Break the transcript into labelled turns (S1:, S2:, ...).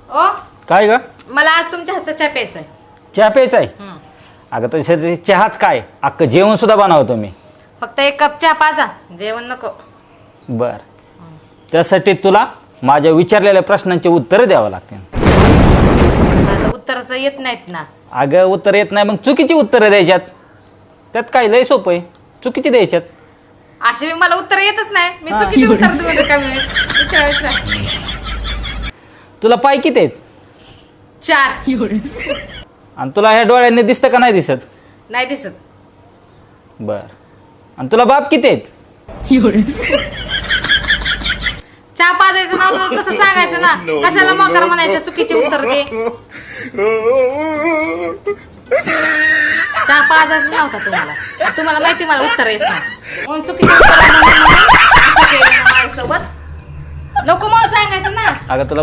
S1: ओ
S2: काय ग?
S1: मला आज तुमच्या हातचा चहा प्यायचा आहे.
S2: चहा प्यायचा आहे? अगं तसं चहाच काय, अख्खं जेवण सुद्धा बनवतो मी.
S1: फक्त 1 कप चहा पाजा, जेवण नको.
S2: बर, त्यासाठी तुला माझ्या विचारलेल्या प्रश्नांची उत्तरं द्यावं लागतील.
S1: आता उत्तराचं येत नाहीत ना.
S2: अगं उत्तर येत नाही मग चुकीची उत्तरं द्यायच्यात. त्यात काय लय सोपं आहे, चुकीची द्यायच्यात.
S1: असे मला उत्तर येतच नाही. मी चुकीची उत्तर देऊ का मी? विचारा.
S2: तुला पाय किती आहेत?
S1: 4.
S2: आणि तुला ह्या डोळ्यांनी दिसतं का नाही दिसत?
S1: नाही दिसत.
S2: बर, आणि तुला बाप किती आहेत?
S1: चहा पाजायचं नाव कसं सांगायचं ना? कशाला मोकार म्हणायचं चुकीचे उत्तर दे. चहा पाजायचं नव्हता तुम्हाला. तुम्हाला माहिती मला उत्तर येत नाही म्हणून चुकीचे उत्तर माझ्यासोबत नको म्हणून सांगायचं ना.
S2: अगं तुला